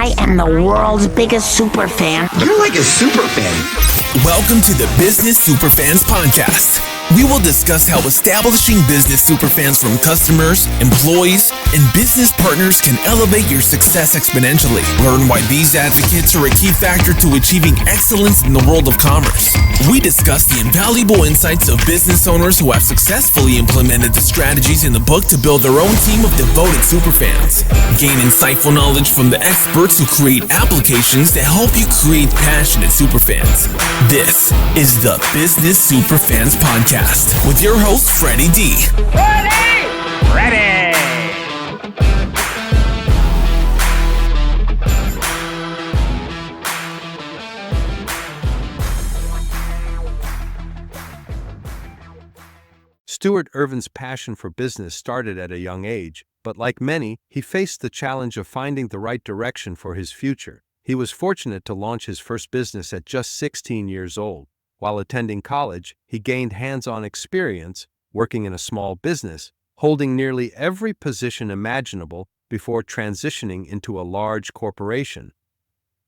I am the world's biggest super fan. You're like a super fan. Welcome to the Business Superfans Podcast. We will discuss how establishing business superfans from customers, employees, and business partners can elevate your success exponentially. Learn why these advocates are a key factor to achieving excellence in the world of commerce. We discuss the invaluable insights of business owners who have successfully implemented the strategies in the book to build their own team of devoted superfans. Gain insightful knowledge from the experts who create applications that help you create passionate superfans. This is the Business Superfans Podcast with your host, Freddy D. Freddy! Stewart Ervin's passion for business started at a young age, but like many, he faced the challenge of finding the right direction for his future. He was fortunate to launch his first business at just 16 years old. While attending college, he gained hands-on experience working in a small business, holding nearly every position imaginable before transitioning into a large corporation.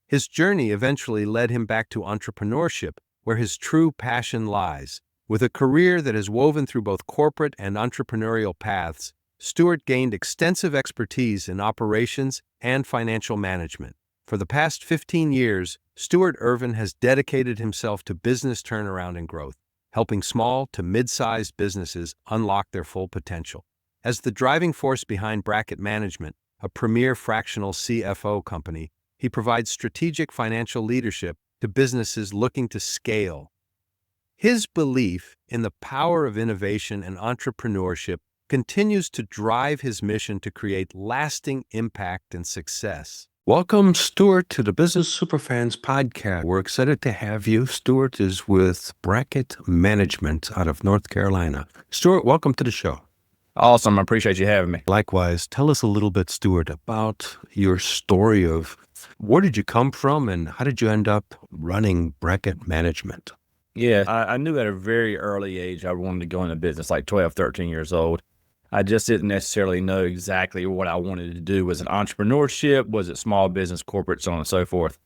His journey eventually led him back to entrepreneurship, where his true passion lies. With a career that is woven through both corporate and entrepreneurial paths, Stuart gained extensive expertise in operations and financial management. For the past 15 years, Stewart Ervin has dedicated himself to business turnaround and growth, helping small to mid-sized businesses unlock their full potential. As the driving force behind Bracket Mgmt, a premier fractional CFO company, he provides strategic financial leadership to businesses looking to scale. His belief in the power of innovation and entrepreneurship continues to drive his mission to create lasting impact and success. Welcome, Stuart, to the Business Superfans Podcast. We're excited to have you. Stuart is with Bracket Mgmt out of North Carolina. Stuart, welcome to the show. Awesome. I appreciate you having me. Likewise, tell us a little bit, Stuart, about your story of where did you come from and how did you end up running Bracket Mgmt? Yeah, I knew at a very early age I wanted to go into business, like 12, 13 years old. I just didn't necessarily know exactly what I wanted to do. Was it entrepreneurship? Was it small business, corporate, so on and so forth?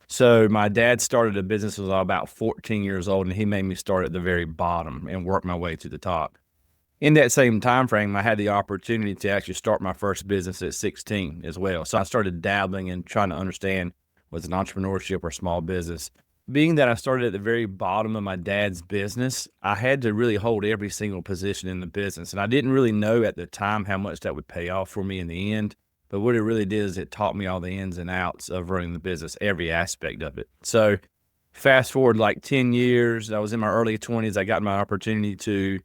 So my dad started a business when I was about 14 years old, and he made me start at the very bottom and work my way to the top. In that same time frame, I had the opportunity to actually start my first business at 16 as well. So I started dabbling and trying to understand was it entrepreneurship or small business. Being that I started at the very bottom of my dad's business, I had to really hold every single position in the business. And I didn't really know at the time how much that would pay off for me in the end. But what it really did is it taught me all the ins and outs of running the business, every aspect of it. So fast forward like 10 years, I was in my early 20s. I got my opportunity to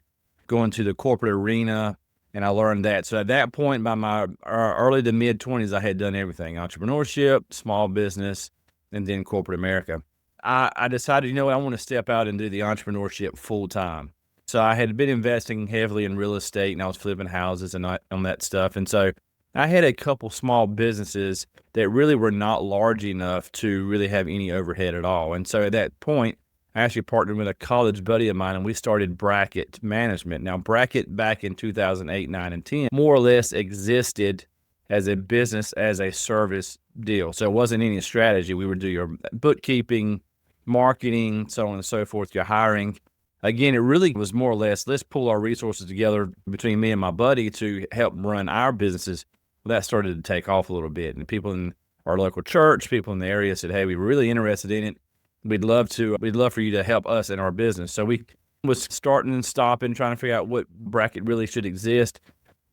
go into the corporate arena, and I learned that. So at that point, by my early to mid 20s, I had done everything: entrepreneurship, small business, and then corporate America. I decided, I want to step out and do the entrepreneurship full time. So I had been investing heavily in real estate, and I was flipping houses and on that stuff. And so I had a couple small businesses that really were not large enough to really have any overhead at all. And so at that point, I actually partnered with a college buddy of mine, and we started Bracket Mgmt. Now, Bracket back in 2008, 9, and 10 more or less existed as a business as a service deal. So it wasn't any strategy. We would do your bookkeeping, marketing, so on and so forth, your hiring. Again, it really was more or less, let's pull our resources together between me and my buddy to help run our businesses. Well, that started to take off a little bit. And people in our local church, people in the area said, hey, we're really interested in it. We'd love for you to help us in our business. So we was starting and stopping, trying to figure out what bracket really should exist.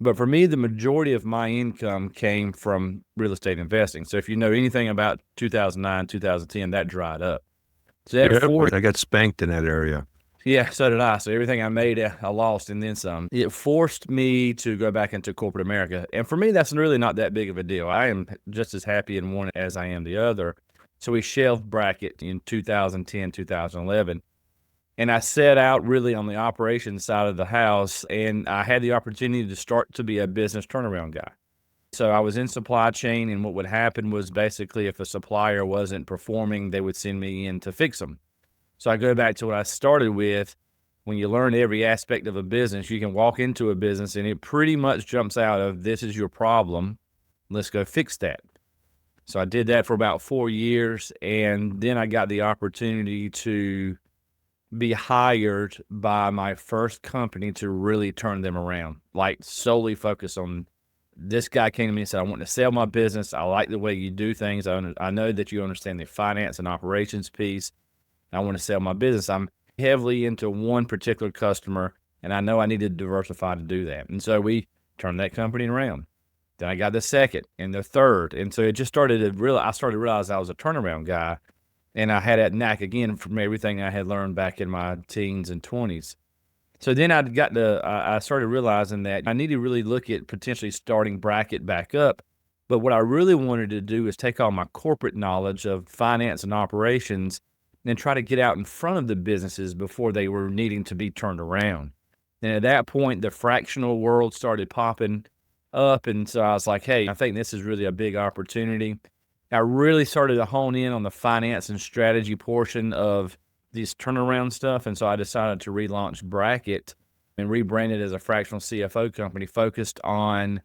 But for me, the majority of my income came from real estate investing. So if you know anything about 2009, 2010, that dried up. So I got spanked in that area. Yeah, so did I. So everything I made, I lost and then some. It forced me to go back into corporate America. And for me, that's really not that big of a deal. I am just as happy in one as I am the other. So we shelved Bracket in 2010, 2011. And I set out really on the operations side of the house, and I had the opportunity to start to be a business turnaround guy. So I was in supply chain, and what would happen was basically if a supplier wasn't performing, they would send me in to fix them. So I go back to what I started with. When you learn every aspect of a business, you can walk into a business and it pretty much jumps out of, this is your problem, let's go fix that. So I did that for about 4 years, and then I got the opportunity to be hired by my first company to really turn them around, like solely focus on. This guy came to me and said, I want to sell my business. I like the way you do things. I know that you understand the finance and operations piece. I want to sell my business. I'm heavily into one particular customer, and I know I need to diversify to do that. And so we turned that company around. Then I got the second and the third. And so it just started to I started to realize I was a turnaround guy. And I had that knack again from everything I had learned back in my teens and 20s. So then I started realizing that I need to really look at potentially starting Bracket back up. But what I really wanted to do is take all my corporate knowledge of finance and operations and try to get out in front of the businesses before they were needing to be turned around. And at that point, the fractional world started popping up. And so I was like, hey, I think this is really a big opportunity. I really started to hone in on the finance and strategy portion of this turnaround stuff. And so I decided to relaunch Bracket and rebrand it as a fractional CFO company focused on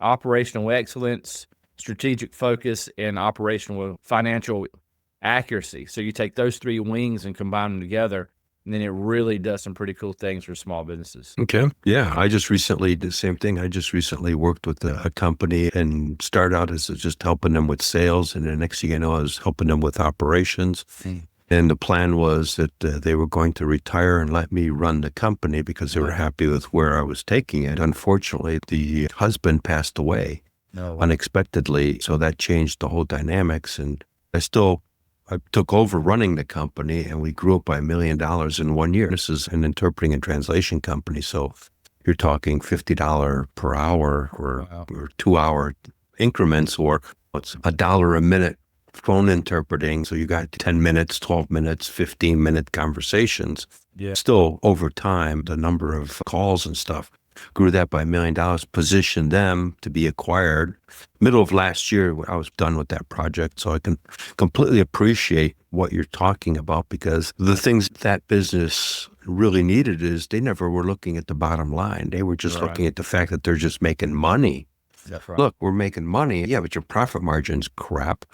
operational excellence, strategic focus, and operational financial accuracy. So you take those three wings and combine them together, and then it really does some pretty cool things for small businesses. Okay. Yeah. I just recently did the same thing. I just recently worked with a company and started out as just helping them with sales. And the next thing I know, I was helping them with operations. And the plan was that they were going to retire and let me run the company because they were happy with where I was taking it. Unfortunately, the husband passed away unexpectedly. So that changed the whole dynamics. And I took over running the company, and we grew up by $1 million in 1 year. This is an interpreting and translation company. So you're talking $50 per hour or 2-hour increments, or it's $1 a minute phone interpreting. So you got 10 minutes, 12 minutes, 15-minute conversations. Yeah. Still, over time, the number of calls and stuff grew that by $1 million, positioned them to be acquired. Middle of last year, I was done with that project. So I can completely appreciate what you're talking about, because the things that business really needed is they never were looking at the bottom line. They were just looking at the fact that they're just making money. That's right. Look, we're making money. Yeah, but your profit margin's crap.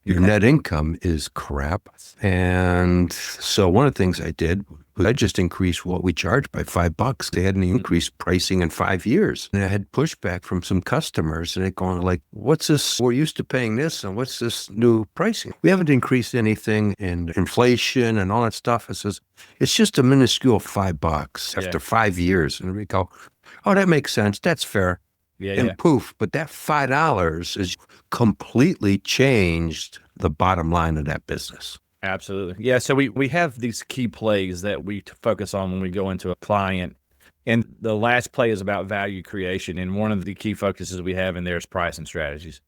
Your net income is crap. And so one of the things I did was I just increased what we charged by $5. They hadn't increased pricing in 5 years. And I had pushback from some customers, and they're going like, what's this? We're used to paying this, and what's this new pricing? We haven't increased anything in inflation and all that stuff. It says, it's just a minuscule $5 after 5 years. And we go, oh, that makes sense. That's fair. And poof, but that $5 has completely changed the bottom line of that business. Absolutely. Yeah. So we have these key plays that we focus on when we go into a client. And the last play is about value creation. And one of the key focuses we have in there is pricing strategies.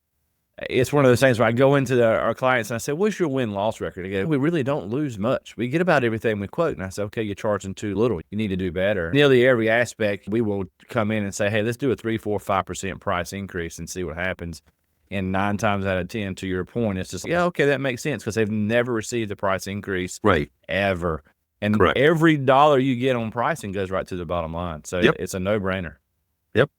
It's one of those things where I go into our clients and I say, what's your win-loss record? They go, we really don't lose much. We get about everything we quote. And I say, okay, you're charging too little. You need to do better. Nearly every aspect, we will come in and say, hey, let's do a 3, 4, 5% price increase and see what happens. And 9 times out of 10, to your point, it's just, yeah, okay, that makes sense, because they've never received a price increase ever. And every dollar you get on pricing goes right to the bottom line. So it's a no-brainer. Yep.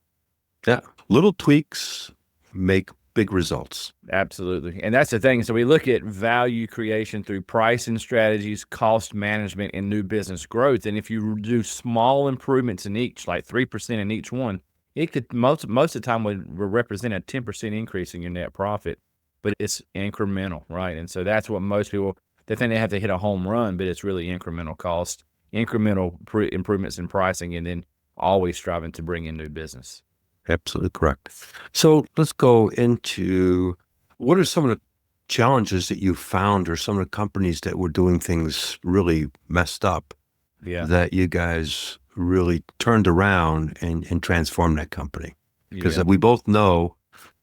Yeah. Little tweaks make big results. Absolutely. And that's the thing. So we look at value creation through pricing strategies, cost management, and new business growth. And if you do small improvements in each, like 3% in each one, it could most of the time would represent a 10% increase in your net profit, but it's incremental, right? And so that's what most people, they think they have to hit a home run, but it's really incremental cost, incremental improvements in pricing, and then always striving to bring in new business. Absolutely correct. So let's go into, what are some of the challenges that you found, or some of the companies that were doing things really messed up that you guys really turned around and transformed that company? Because we both know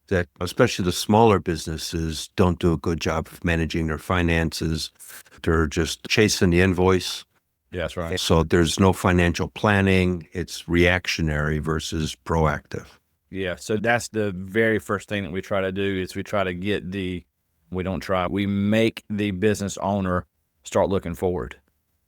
that especially the smaller businesses don't do a good job of managing their finances. They're just chasing the invoice. Yeah, that's right. So there's no financial planning. It's reactionary versus proactive. Yeah, so that's the very first thing that we try to do is we try to get we make the business owner start looking forward.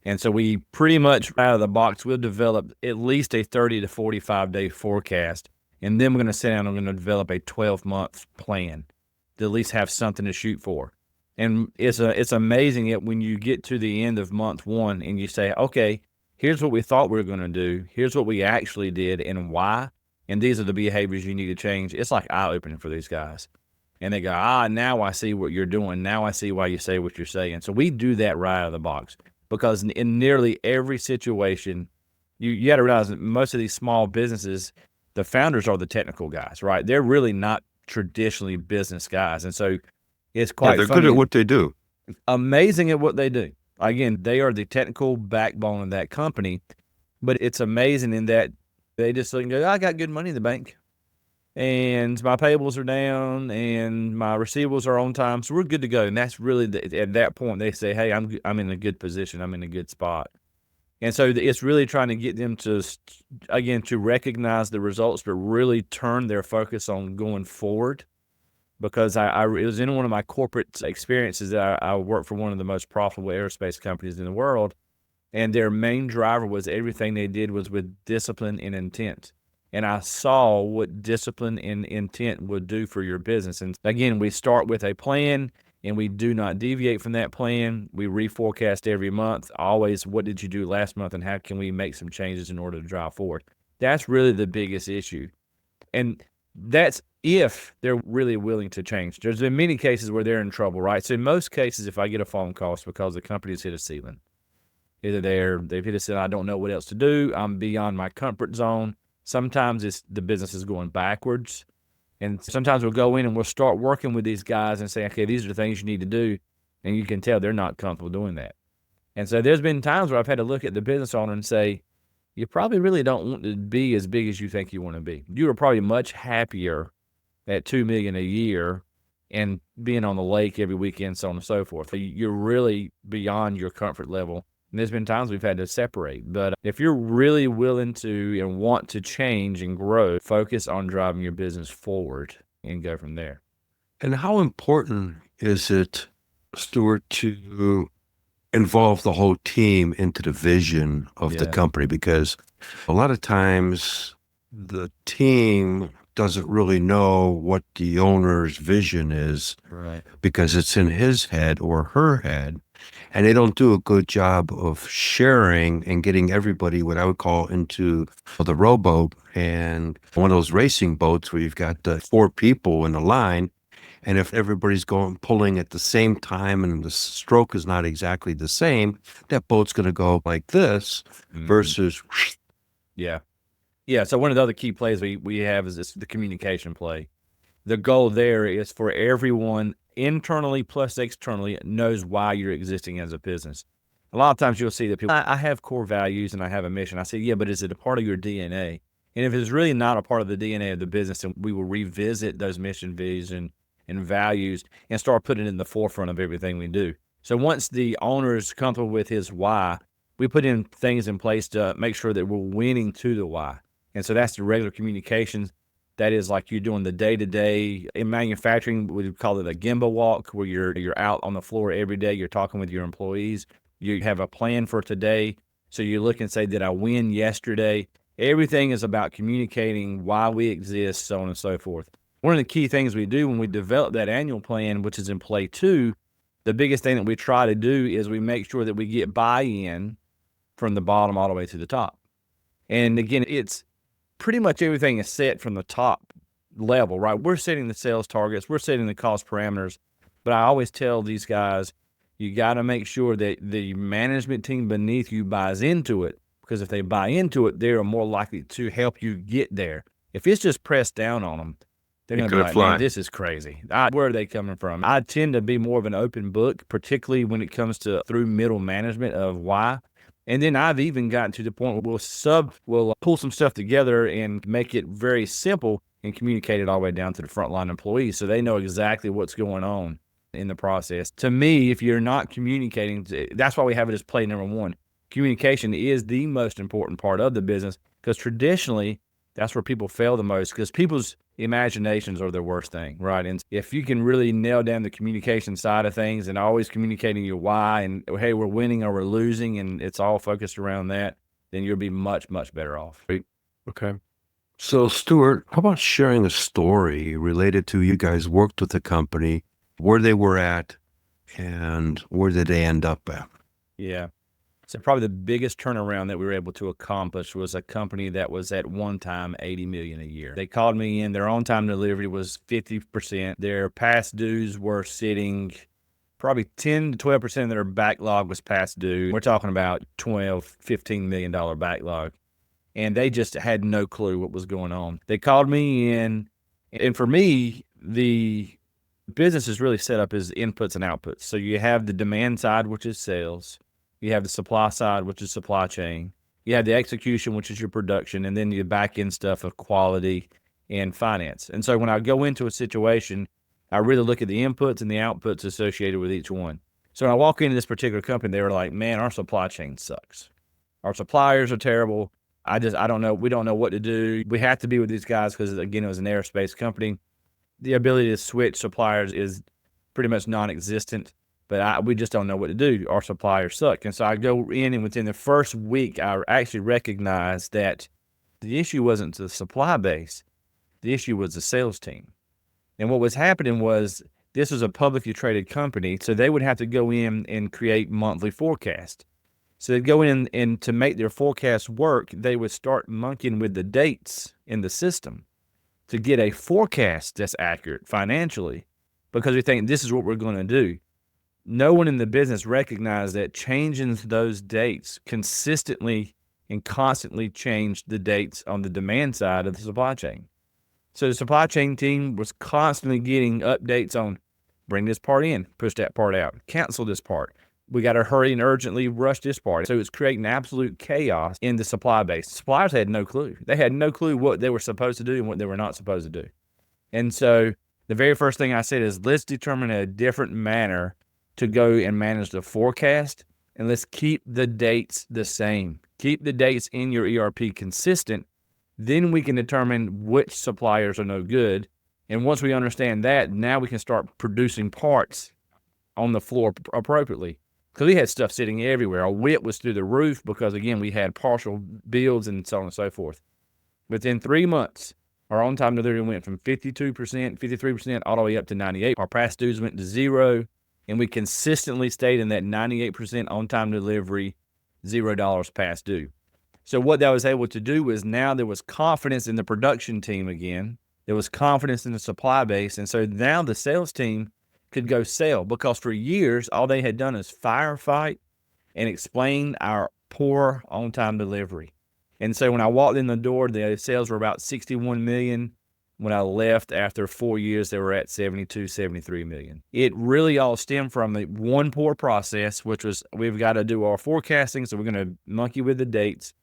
And so we pretty much out of the box, we'll develop at least a 30 to 45 day forecast. And then we're going to sit down and we're going to develop a 12-month plan. to at least have something to shoot for. And it's amazing that when you get to the end of month one and you say, okay, here's what we thought we were going to do. Here's what we actually did and why. And these are the behaviors you need to change. It's like eye-opening for these guys. And they go, now I see what you're doing. Now I see why you say what you're saying. So we do that right out of the box because in nearly every situation, you got to realize that most of these small businesses, the founders are the technical guys, right? They're really not traditionally business guys. And so it's quite they're funny. good at what they do. Amazing at what they do. Again, they are the technical backbone of that company, but it's amazing in that they just look and go, I got good money in the bank and my payables are down and my receivables are on time. So we're good to go. And that's really, at that point, they say, hey, I'm in a good position. I'm in a good spot. And so it's really trying to get them to, again, to recognize the results, but really turn their focus on going forward. Because it was in one of my corporate experiences that I worked for one of the most profitable aerospace companies in the world. And their main driver was everything they did was with discipline and intent. And I saw what discipline and intent would do for your business. And again, we start with a plan and we do not deviate from that plan. We reforecast every month. Always, what did you do last month and how can we make some changes in order to drive forward? That's really the biggest issue. And that's if they're really willing to change. There's been many cases where they're in trouble, right? So in most cases, if I get a phone call, it's because the company's hit a ceiling. Either they've hit a ceiling, I don't know what else to do, I'm beyond my comfort zone. Sometimes it's the business is going backwards. And sometimes we'll go in and we'll start working with these guys and say, okay, these are the things you need to do. And you can tell they're not comfortable doing that. And so there's been times where I've had to look at the business owner and say, you probably really don't want to be as big as you think you want to be. You are probably much happier at $2 million a year and being on the lake every weekend, so on and so forth. So you're really beyond your comfort level. And there's been times we've had to separate. But if you're really willing to and want to change and grow, focus on driving your business forward and go from there. And how important is it, Stuart, to involve the whole team into the vision of the company? Because a lot of times the team doesn't really know what the owner's vision is, right? Because it's in his head or her head, and they don't do a good job of sharing and getting everybody what I would call into the rowboat and one of those racing boats where you've got 4 people in a line. And if everybody's pulling at the same time and the stroke is not exactly the same, that boat's going to go like this versus. Yeah. Yeah. So one of the other key plays we have is the communication play. The goal there is for everyone internally plus externally knows why you're existing as a business. A lot of times you'll see that people, I have core values and I have a mission. I say, yeah, but is it a part of your DNA? And if it's really not a part of the DNA of the business, then we will revisit those mission, vision, and values and start putting it in the forefront of everything we do. So once the owner is comfortable with his why, we put in things in place to make sure that we're winning to the why. And so that's the regular communications. That is like you're doing the day-to-day. In manufacturing, we call it a Gemba walk, where you're out on the floor every day. You're talking with your employees. You have a plan for today. So you look and say, did I win yesterday? Everything is about communicating why we exist, so on and so forth. One of the key things we do when we develop that annual plan, which is in play 2, the biggest thing that we try to do is we make sure that we get buy-in from the bottom all the way to the top. And again, it's pretty much everything is set from the top level, right? We're setting the sales targets, we're setting the cost parameters, but I always tell these guys, you got to make sure that the management team beneath you buys into it, because if they buy into it, they are more likely to help you get there. If it's just pressed down on them, they're going to be like, man, this is crazy. Where are they coming from? I tend to be more of an open book, particularly when it comes to through middle management of why. And then I've even gotten to the point where we'll pull some stuff together and make it very simple and communicate it all the way down to the frontline employees so they know exactly what's going on in the process. To me, if you're not communicating, that's why we have it as play number 1. Communication is the most important part of the business, because traditionally that's where people fail the most, because people's imaginations are their worst thing, right? And if you can really nail down the communication side of things and always communicating your why and, hey, we're winning or we're losing, and it's all focused around that, then you'll be much, much better off. Okay. So, Stuart, how about sharing a story related to you guys worked with the company, where they were at, and where did they end up at? Yeah. So probably the biggest turnaround that we were able to accomplish was a company that was at one time 80 million a year. They called me in, their on-time delivery was 50%. Their past dues were sitting probably 10 to 12% of their backlog was past due. We're talking about $15 million backlog. And they just had no clue what was going on. They called me in, and for me, the business is really set up as inputs and outputs. So you have the demand side, which is sales. You have the supply side, which is supply chain. You have the execution, which is your production, and then your back end stuff of quality and finance. And so when I go into a situation, I really look at the inputs and the outputs associated with each one. So when I walk into this particular company, they were like, man, our supply chain sucks. Our suppliers are terrible. I don't know. We don't know what to do. We have to be with these guys because, again, it was an aerospace company. The ability to switch suppliers is pretty much non-existent, but we just don't know what to do. Our suppliers suck. And so I go in, and within the first week, I actually recognized that the issue wasn't the supply base. The issue was the sales team. And what was happening was this was a publicly traded company, so they would have to go in and create monthly forecasts. So they'd go in, and to make their forecast work, they would start monkeying with the dates in the system to get a forecast that's accurate financially, because we think this is what we're going to do. No one in the business recognized that changing those dates consistently and constantly changed the dates on the demand side of the supply chain. So the supply chain team was constantly getting updates on bring this part in, push that part out, cancel this part. We got to hurry and urgently rush this part. So it's creating absolute chaos in the supply base. Suppliers had no clue. They had no clue what they were supposed to do and what they were not supposed to do. And so the very first thing I said is, let's determine a different manner to go and manage the forecast, and let's keep the dates the same. Keep the dates in your ERP consistent. Then we can determine which suppliers are no good. And once we understand that, now we can start producing parts on the floor appropriately. Because we had stuff sitting everywhere. Our WIP was through the roof because, again, we had partial builds and so on and so forth. Within 3 months, our on-time delivery went from 52%, 53%, all the way up to 98%. Our past dues went to 0, and we consistently stayed in that 98% on-time delivery, $0 past due. So what that was able to do was now there was confidence in the production team again. There was confidence in the supply base. And so now the sales team could go sell, because for years, all they had done is firefight and explain our poor on-time delivery. And so when I walked in the door, the sales were about 61 million. When I left after 4 years, they were at 72, 73 million. It really all stemmed from the one poor process, which was we've got to do our forecasting, so we're going to monkey with the dates.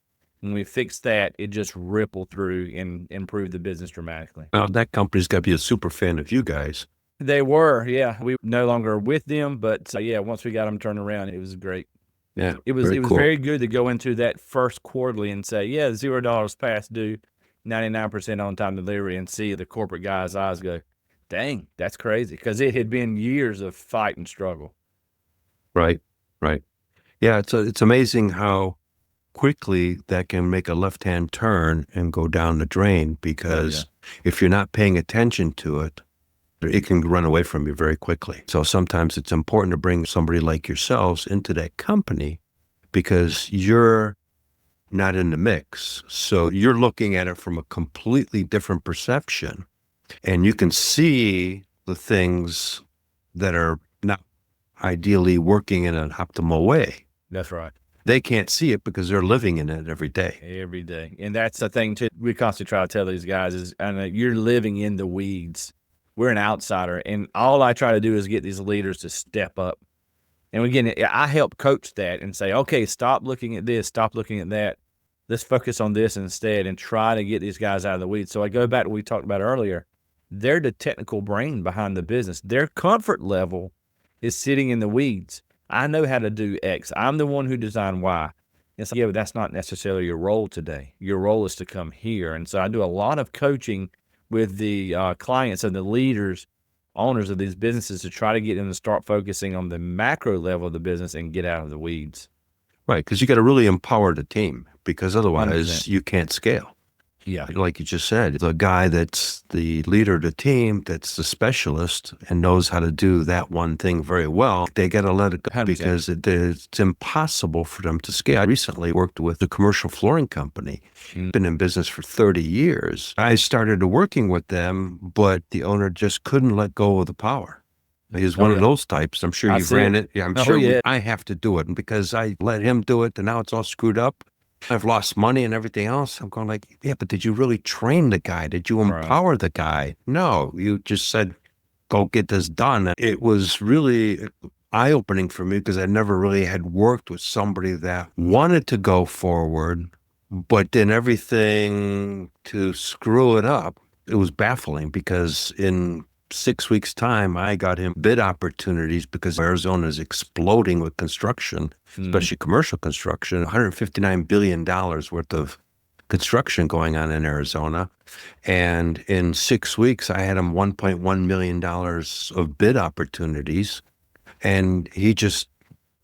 When we fixed that, it just rippled through and improved the business dramatically. Now, that company's got to be a super fan of you guys. They were, yeah. We no longer with them, but yeah, once we got them turned around, it was great. Yeah, it was cool. very good to go into that first quarterly and say, yeah, $0 past due, 99% on time delivery, and see the corporate guy's eyes go, dang, that's crazy, because it had been years of fight and struggle. Right. Yeah, it's amazing how quickly that can make a left-hand turn and go down the drain, because if you're not paying attention to it, it can run away from you very quickly. So sometimes it's important to bring somebody like yourselves into that company, because you're not in the mix. So you're looking at it from a completely different perception, and you can see the things that are not ideally working in an optimal way. That's right. They can't see it because they're living in it every day. Every day. And that's the thing, too. We constantly try to tell these guys is, you're living in the weeds. We're an outsider, and all I try to do is get these leaders to step up. And again, I help coach that and say, okay, stop looking at this, stop looking at that. Let's focus on this instead and try to get these guys out of the weeds. So I go back to what we talked about earlier. They're the technical brain behind the business. Their comfort level is sitting in the weeds. I know how to do X. I'm the one who designed Y. And so, yeah, but that's not necessarily your role today. Your role is to come here. And so I do a lot of coaching with the clients and the leaders, owners of these businesses, to try to get them to start focusing on the macro level of the business and get out of the weeds. Right, because you got to really empower the team, because otherwise 100%. you can't scale. Yeah. Like you just said, the guy that's the leader of the team, that's the specialist and knows how to do that one thing very well, they got to let it go 100%. because it's impossible for them to scale. I recently worked with a commercial flooring company, been in business for 30 years. I started working with them, but the owner just couldn't let go of the power. He's one of those types. I'm sure I you've see ran it. it. Yeah, I'm Oh, sure yeah. I have to do it. And because I let him do it, and now it's all screwed up. I've lost money and everything else. I'm going like, yeah, but did you really train the guy? Did you empower the guy? No, you just said, go get this done. It was really eye-opening for me because I never really had worked with somebody that wanted to go forward, but did everything to screw it up. It was baffling because in 6 weeks' time, I got him bid opportunities because Arizona is exploding with construction, especially commercial construction, $159 billion worth of construction going on in Arizona. And in 6 weeks, I had him $1.1 million of bid opportunities, and he just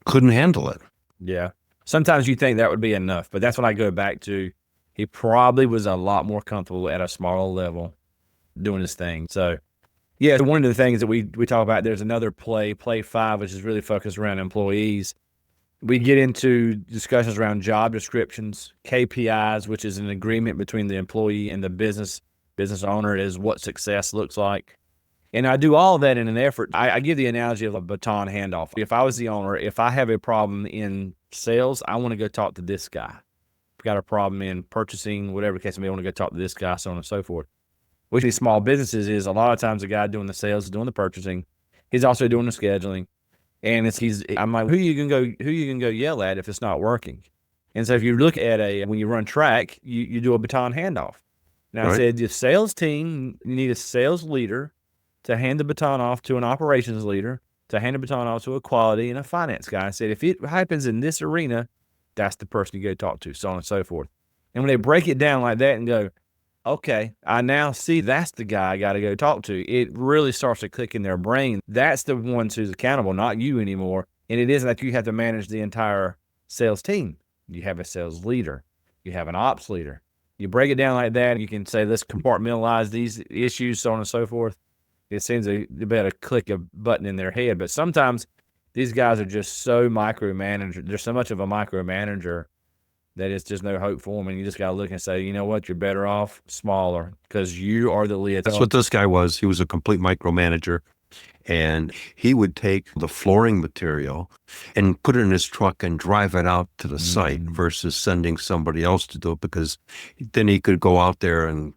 couldn't handle it. Yeah. Sometimes you think that would be enough, but that's when I go back to he probably was a lot more comfortable at a smaller level doing his thing. So, yeah, one of the things that we talk about, there's another play 5, which is really focused around employees. We get into discussions around job descriptions, KPIs, which is an agreement between the employee and the business owner is what success looks like. And I do all of that in an effort. I give the analogy of a baton handoff. If I was the owner, if I have a problem in sales, I want to go talk to this guy. If I've got a problem in purchasing, whatever the case may be, I want to go talk to this guy, so on and so forth. With these small businesses is a lot of times the guy doing the sales is doing the purchasing. He's also doing the scheduling. And I'm like, who you can go yell at if it's not working? And so if you look at when you run track, you do a baton handoff. Now I said the sales team, you need a sales leader to hand the baton off to an operations leader, to hand the baton off to a quality and a finance guy. I said, if it happens in this arena, that's the person you go talk to, so on and so forth. And when they break it down like that and go, okay, I now see that's the guy I got to go talk to, it really starts to click in their brain. That's the one who's accountable, not you anymore. And it isn't that you have to manage the entire sales team. You have a sales leader. You have an ops leader. You break it down like that, and you can say, let's compartmentalize these issues, so on and so forth. It seems they better click a button in their head. But sometimes these guys are just so micromanager. They're so much of a micromanager that it's just no hope for them. And you just got to look and say, you know what, you're better off smaller because you are the lead. That's what this guy was. He was a complete micromanager. And he would take the flooring material and put it in his truck and drive it out to the site versus sending somebody else to do it, because then he could go out there and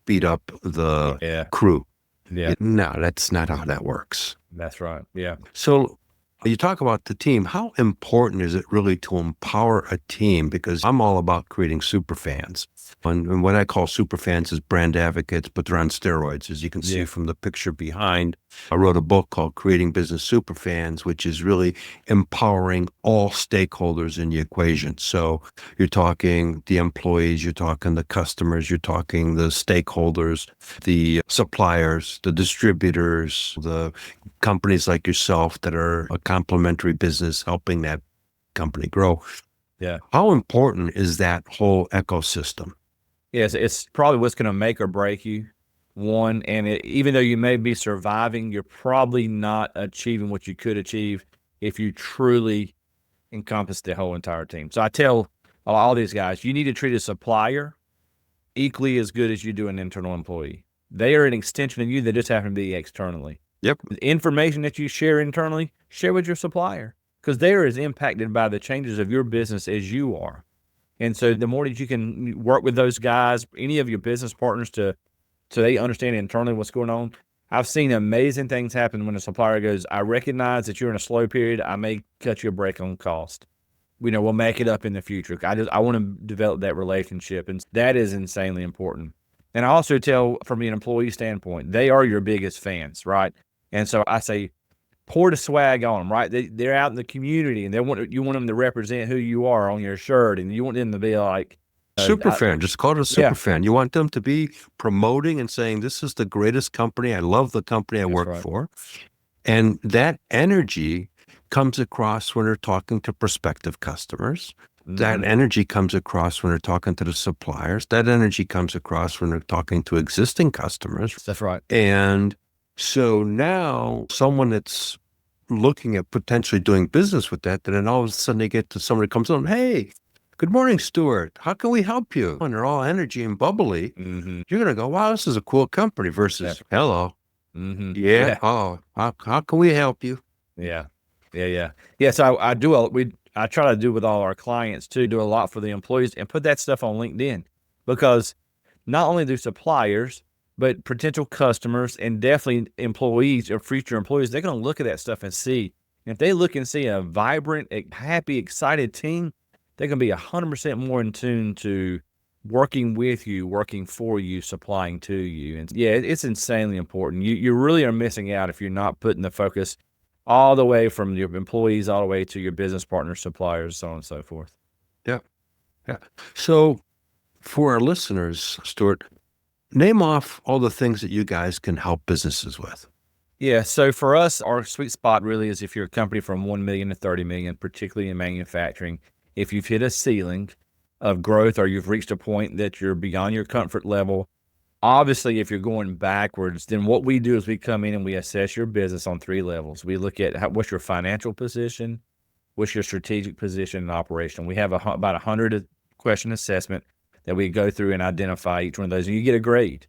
beat up the crew. Yeah. No, that's not how that works. That's right. Yeah. So you talk about the team. How important is it really to empower a team? Because I'm all about creating super fans. And what I call super fans is brand advocates, but they're on steroids, as you can see from the picture behind. I wrote a book called Creating Business Superfans, which is really empowering all stakeholders in the equation. So you're talking the employees, you're talking the customers, you're talking the stakeholders, the suppliers, the distributors, the companies like yourself that are a complementary business helping that company grow. Yeah. How important is that whole ecosystem? Yes, it's probably what's going to make or break you. One, and even though you may be surviving, you're probably not achieving what you could achieve if you truly encompass the whole entire team. So I tell all these guys, you need to treat a supplier equally as good as you do an internal employee. They are an extension of you. They just happen to be externally. Yep. The information that you share internally, share with your supplier, because they are as impacted by the changes of your business as you are. And so the more that you can work with those guys, any of your business partners so they understand internally what's going on. I've seen amazing things happen when a supplier goes, I recognize that you're in a slow period. I may cut you a break on cost. We'll make it up in the future. I want to develop that relationship. And that is insanely important. And I also tell from an employee standpoint, they are your biggest fans, right? And so I say, pour the swag on them, right? They're out in the community, and you want them to represent who you are on your shirt, and you want them to be like super fan. Just call it a super fan. You want them to be promoting and saying, "This is the greatest company. I love the company I work for," and that energy comes across when they're talking to prospective customers. That energy comes across when they're talking to the suppliers. That energy comes across when they're talking to existing customers. That's right. And so now someone that's looking at potentially doing business with that, then all of a sudden they get to somebody comes on, hey, good morning, Stuart. How can we help you? And they're all energy and bubbly. Mm-hmm. You're going to go, wow, this is a cool company versus, hello. Mm-hmm. Yeah. Oh, how can we help you? Yeah. So I try to do with all our clients too, do a lot for the employees and put that stuff on LinkedIn, because not only do suppliers, but potential customers and definitely employees or future employees, they're going to look at that stuff and see. If they look and see a vibrant, happy, excited team, they're going to be 100% more in tune to working with you, working for you, supplying to you. And yeah, it's insanely important. You really are missing out if you're not putting the focus all the way from your employees all the way to your business partners, suppliers, so on and so forth. Yeah. So for our listeners, Stuart, name off all the things that you guys can help businesses with. Yeah. So for us, our sweet spot really is if you're a company from 1 million to 30 million, particularly in manufacturing. If you've hit a ceiling of growth or you've reached a point that you're beyond your comfort level, obviously, if you're going backwards, then what we do is we come in and we assess your business on 3 levels. We look at what's your financial position, what's your strategic position, and operation. We have about 100 question assessment that we go through and identify each one of those, and you get a grade.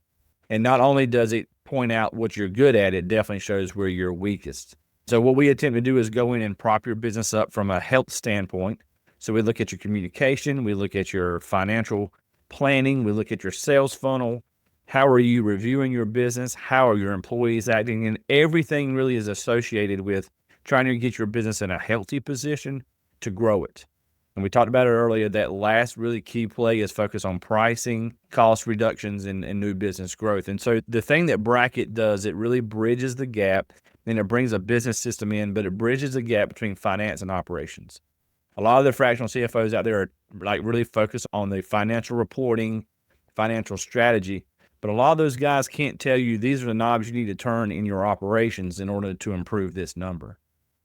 And not only does it point out what you're good at, it definitely shows where you're weakest. So what we attempt to do is go in and prop your business up from a health standpoint. So we look at your communication, we look at your financial planning, we look at your sales funnel. How are you reviewing your business? How are your employees acting? And everything really is associated with trying to get your business in a healthy position to grow it. And we talked about it earlier, that last really key play is focus on pricing, cost reductions, and new business growth. And so the thing that Bracket does, it really bridges the gap, and it brings a business system in, but it bridges the gap between finance and operations. A lot of the fractional CFOs out there are like really focused on the financial reporting, financial strategy. But a lot of those guys can't tell you these are the knobs you need to turn in your operations in order to improve this number.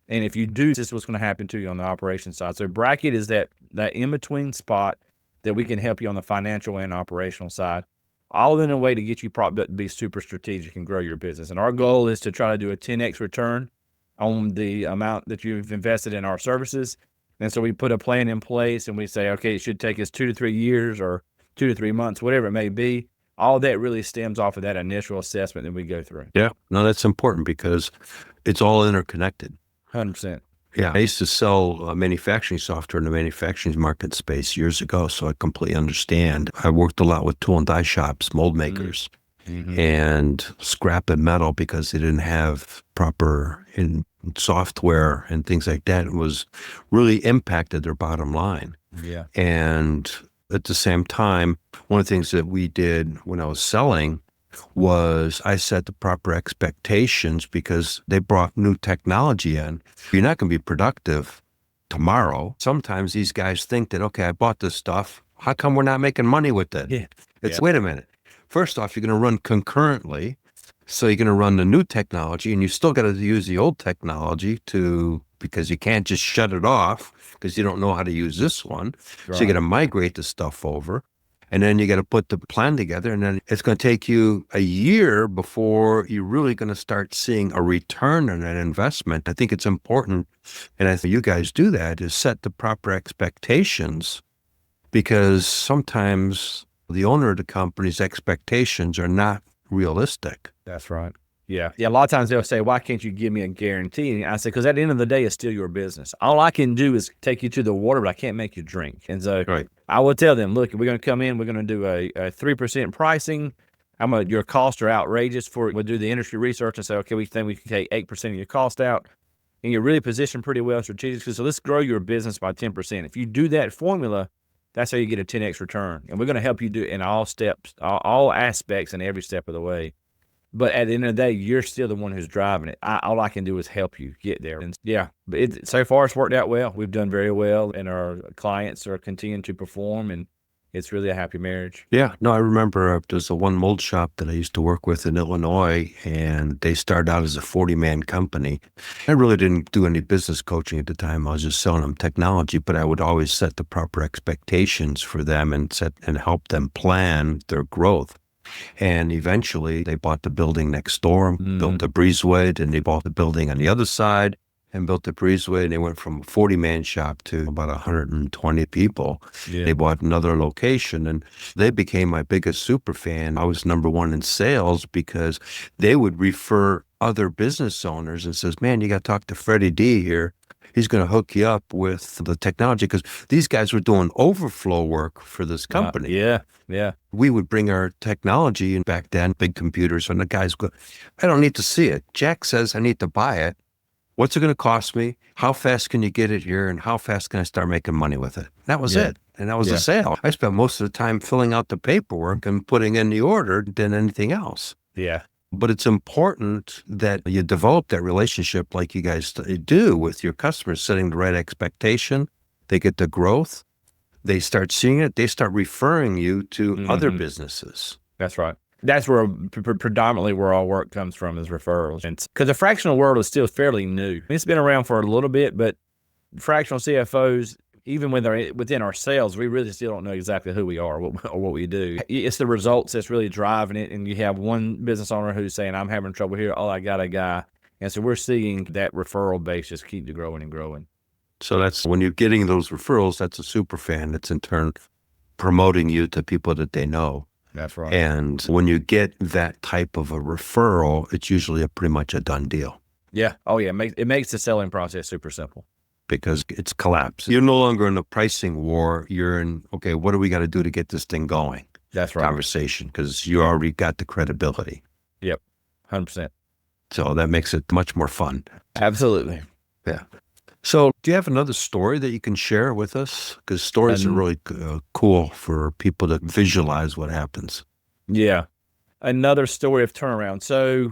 And if you do, this is what's going to happen to you on the operations side. So Bracket is that in-between spot that we can help you on the financial and operational side, all in a way to get you to be super strategic and grow your business. And our goal is to try to do a 10x return on the amount that you've invested in our services. And so we put a plan in place and we say, okay, it should take us 2 to 3 years or 2 to 3 months, whatever it may be. All that really stems off of that initial assessment that we go through. Yeah, no, that's important because it's all interconnected. 100%. Yeah, I used to sell manufacturing software in the manufacturing market space years ago, so I completely understand. I worked a lot with tool and die shops, mold makers, and scrap and metal because they didn't have proper software and things like that. It was really impacted their bottom line. Yeah. And at the same time, one of the things that we did when I was selling was I set the proper expectations because they brought new technology in. You're not going to be productive tomorrow. Sometimes these guys think that, okay, I bought this stuff. How come we're not making money with it? Yeah. Wait a minute. First off, you're going to run concurrently. So you're going to run the new technology and you still got to use the old technology because you can't just shut it off because you don't know how to use this one. Right. So you got to migrate the stuff over. And then you got to put the plan together, and then it's going to take you a year before you're really going to start seeing a return on that investment. I think it's important, and I think you guys do that, is set the proper expectations, because sometimes the owner of the company's expectations are not realistic. That's right. Yeah. A lot of times they'll say, why can't you give me a guarantee? And I say, because at the end of the day, it's still your business. All I can do is take you to the water, but I can't make you drink. And so Right. I will tell them, look, we're going to come in, we're going to do a 3% pricing. Your costs are outrageous for it. We'll do the industry research and say, okay, we think we can take 8% of your cost out. And you're really positioned pretty well strategically. So let's grow your business by 10%. If you do that formula, that's how you get a 10x return. And we're going to help you do it in all steps, all aspects and every step of the way. But at the end of the day, you're still the one who's driving it. All I can do is help you get there. And yeah, but so far it's worked out well. We've done very well, and our clients are continuing to perform. And it's really a happy marriage. Yeah, no, I remember there's a one mold shop that I used to work with in Illinois, and they started out as a 40-man company. I really didn't do any business coaching at the time. I was just selling them technology, but I would always set the proper expectations for them and help them plan their growth. And eventually they bought the building next door, built the breezeway, and they bought the building on the other side and built the breezeway, and they went from a 40-man shop to about 120 people. Yeah. They bought another location, and they became my biggest super fan. I was number one in sales because they would refer other business owners and says, man, you got to talk to Freddy D here. He's going to hook you up with the technology, because these guys were doing overflow work for this company. Yeah. We would bring our technology, and back then, big computers, and the guys go, I don't need to see it. Jack says I need to buy it. What's it going to cost me? How fast can you get it here? And how fast can I start making money with it? That was it. And that was the sale. I spent most of the time filling out the paperwork and putting in the order than anything else. Yeah. But it's important that you develop that relationship like you guys do with your customers, setting the right expectation. They get the growth. They start seeing it. They start referring you to other businesses. That's right. That's where predominantly where our work comes from, is referrals. Because the fractional world is still fairly new. It's been around for a little bit, but fractional CFOs, even when they're within our sales, we really still don't know exactly who we are or what we do. It's the results that's really driving it. And you have one business owner who's saying, I'm having trouble here. Oh, I got a guy. And so we're seeing that referral base just keep growing and growing. So that's when you're getting those referrals, that's a super fan. That's in turn promoting you to people that they know. That's right. And when you get that type of a referral, it's usually pretty much a done deal. Yeah. Oh, yeah. It makes the selling process super simple. Because it's collapsed. You're no longer in a pricing war. You're in, okay, what do we got to do to get this thing going? That's right. Conversation, because you already got the credibility. Yep. 100%. So that makes it much more fun. Absolutely. Yeah. So do you have another story that you can share with us? Because stories are really cool for people to visualize what happens. Yeah. Another story of turnaround. So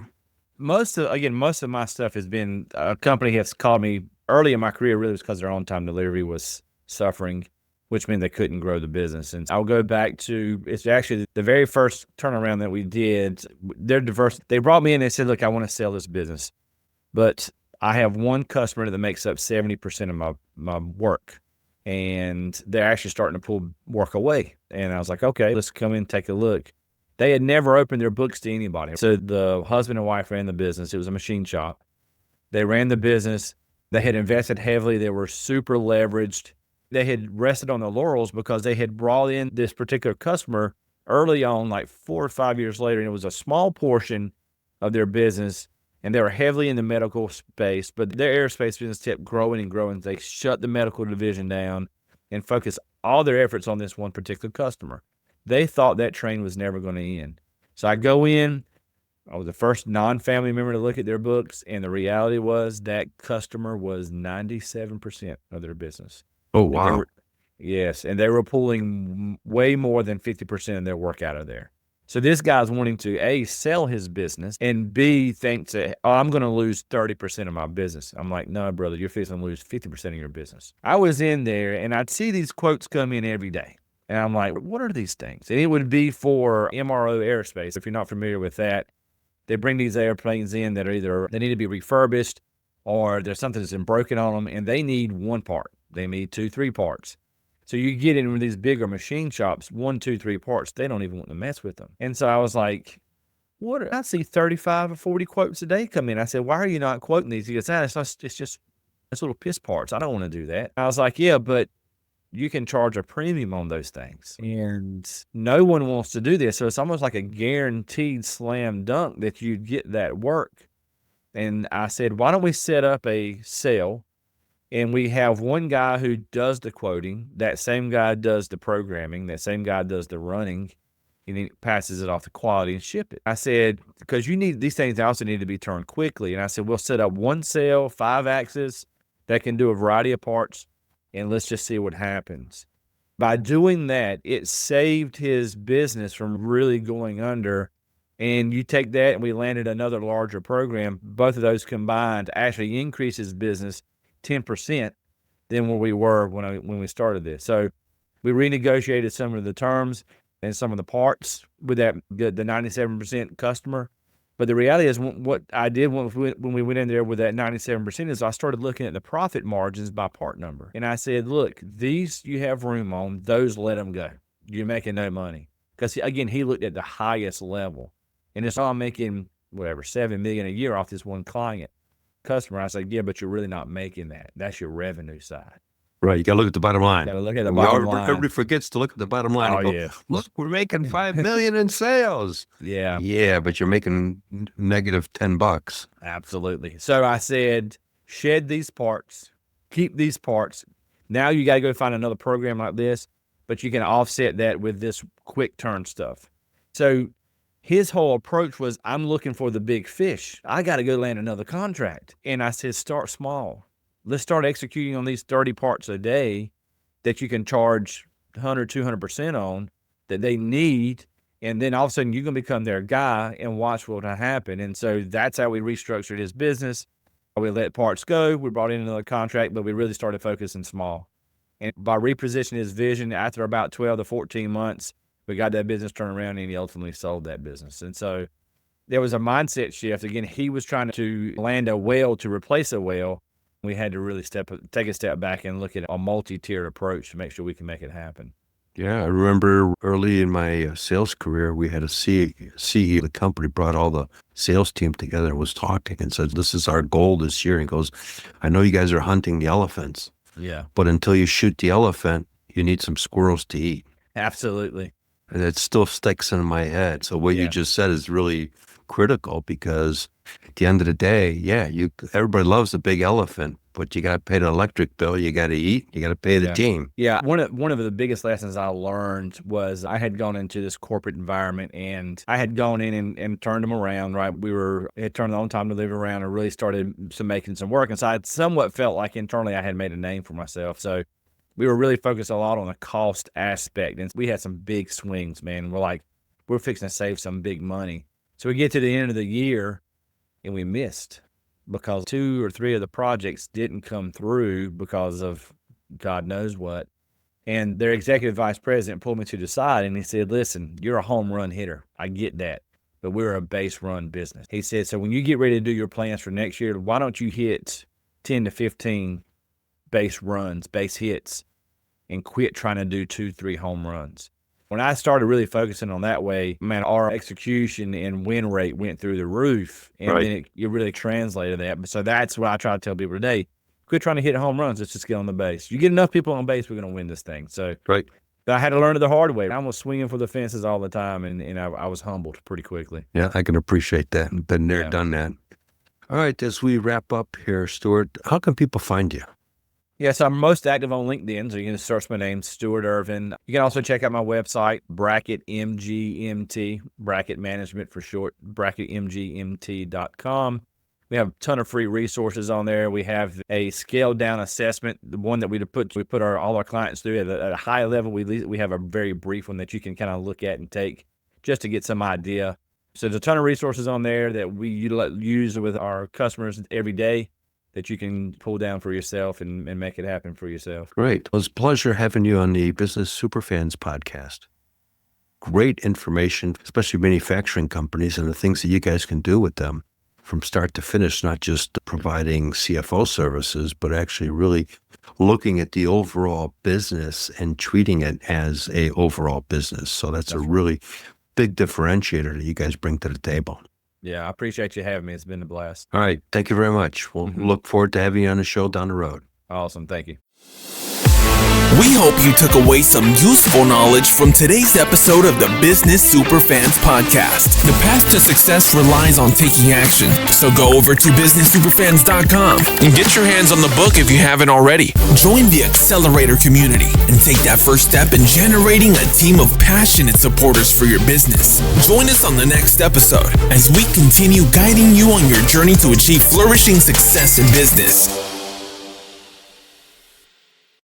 most of my stuff has been, a company has called me early in my career, really was because their on-time delivery was suffering, which meant they couldn't grow the business. And I'll go back to, it's actually the very first turnaround that we did. They brought me in and said, look, I want to sell this business, but I have one customer that makes up 70% of my work, and they're actually starting to pull work away. And I was like, okay, let's come in and take a look. They had never opened their books to anybody. So the husband and wife ran the business. It was a machine shop. They ran the business. They had invested heavily. They were super leveraged. They had rested on their laurels because they had brought in this particular customer early on, like 4 or 5 years later, and it was a small portion of their business. And they were heavily in the medical space, but their aerospace business kept growing and growing. They shut the medical division down and focused all their efforts on this one particular customer. They thought that train was never going to end. So I go in, I was the first non-family member to look at their books, and the reality was that customer was 97% of their business. Oh, wow. Yes, and they were pulling way more than 50% of their work out of there. So this guy's wanting to, A, sell his business, and B, thinks that, oh, I'm going to lose 30% of my business. I'm like, no, brother, you're fixing to lose 50% of your business. I was in there, and I'd see these quotes come in every day. And I'm like, what are these things? And it would be for MRO aerospace. If you're not familiar with that, they bring these airplanes in that are either, they need to be refurbished, or there's something that's been broken on them, and they need one part. They need 2, 3 parts. So you get in these bigger machine shops, 1, 2, 3 parts, they don't even want to mess with them. And so I was like, I see 35 or 40 quotes a day come in. I said, why are you not quoting these? He goes, it's just little piss parts. I don't want to do that. I was like, yeah, but you can charge a premium on those things. And no one wants to do this. So it's almost like a guaranteed slam dunk that you get that work. And I said, why don't we set up a sale? And we have one guy who does the quoting, that same guy does the programming, that same guy does the running, and he passes it off to quality and ship it. I said, because these things also need to be turned quickly. And I said, we'll set up one cell, 5 axes that can do a variety of parts, and let's just see what happens. By doing that, it saved his business from really going under. And you take that, and we landed another larger program. Both of those combined actually increase his business 10% than where we were when we started this. So We renegotiated some of the terms and some of the parts with the 97% customer. But the reality is what I did when we went in there with that 97% is I started looking at the profit margins by part number. And I said, look, these you have room on, those let them go. You're making no money. Because, again, he looked at the highest level. And it's all I'm making, $7 million a year off this one customer. I said, yeah, but you're really not making that. That's your revenue side. Right. You got to look at the bottom line. Got to look at the bottom line. Everybody forgets to look at the bottom line. Oh, yeah. Look, we're making $5 million in sales. Yeah. Yeah, but you're making negative $10. Absolutely. So I said, shed these parts, keep these parts. Now you got to go find another program like this, but you can offset that with this quick turn stuff. So his whole approach was, I'm looking for the big fish. I got to go land another contract. And I said, start small. Let's start executing on these 30 parts a day that you can charge 100, 200% on that they need. And then all of a sudden you're going to become their guy and watch what will happen. And so that's how we restructured his business. We let parts go. We brought in another contract, but we really started focusing small. And by repositioning his vision, after about 12 to 14 months, we got that business turned around and he ultimately sold that business. And so there was a mindset shift. Again, he was trying to land a whale to replace a whale. We had to really take a step back and look at a multi-tiered approach to make sure we can make it happen. Yeah, I remember early in my sales career, we had a CEO of the company brought all the sales team together and was talking and said, this is our goal this year. And goes, I know you guys are hunting the elephants. Yeah. But until you shoot the elephant, you need some squirrels to eat. Absolutely. And it still sticks in my head. So what you just said is really critical because at the end of the day, everybody loves the big elephant, but you got to pay the electric bill, you got to eat, you got to pay the team. Yeah, one of the biggest lessons I learned was I had gone into this corporate environment and I had gone in and turned them around, right? Had turned the on time to live around and really started making some work. And so I somewhat felt like internally I had made a name for myself. So we were really focused a lot on the cost aspect. And we had some big swings, man. We're fixing to save some big money. So we get to the end of the year and we missed because 2 or 3 of the projects didn't come through because of God knows what. And their executive vice president pulled me to the side and he said, listen, you're a home run hitter. I get that, but we're a base run business. He said, so when you get ready to do your plans for next year, why don't you hit 10 to 15 base runs, base hits, and quit trying to do 2, 3 home runs. When I started really focusing on that way, man, our execution and win rate went through the roof, and then it really translated that. So that's what I try to tell people today. Quit trying to hit home runs. Let's just get on the base. You get enough people on base, we're going to win this thing. So but I had to learn it the hard way. I was swinging for the fences all the time, and I was humbled pretty quickly. Yeah, I can appreciate that. Been there, done that. All right, as we wrap up here, Stuart, how can people find you? Yes, I'm most active on LinkedIn, so you can just search my name, Stewart Ervin. You can also check out my website, Bracket Mgmt, Bracket Management for short, bracketmgmt.com. We have a ton of free resources on there. We have a scaled down assessment, the one that we put all our clients through at a high level. We have a very brief one that you can kind of look at and take just to get some idea. So there's a ton of resources on there that we use with our customers every day that you can pull down for yourself and make it happen for yourself. Great. It was a pleasure having you on the Business Superfans podcast. Great information, especially manufacturing companies and the things that you guys can do with them from start to finish, not just providing CFO services, but actually really looking at the overall business and treating it as a overall business. So that's a really big differentiator that you guys bring to the table. Yeah, I appreciate you having me. It's been a blast. All right. Thank you very much. We'll look forward to having you on the show down the road. Awesome. Thank you. We hope you took away some useful knowledge from today's episode of the Business Superfans podcast. The path to success relies on taking action. So go over to businesspodcast.com and get your hands on the book if you haven't already. Join the Accelerator community and take that first step in generating a team of passionate supporters for your business. Join us on the next episode as we continue guiding you on your journey to achieve flourishing success in business.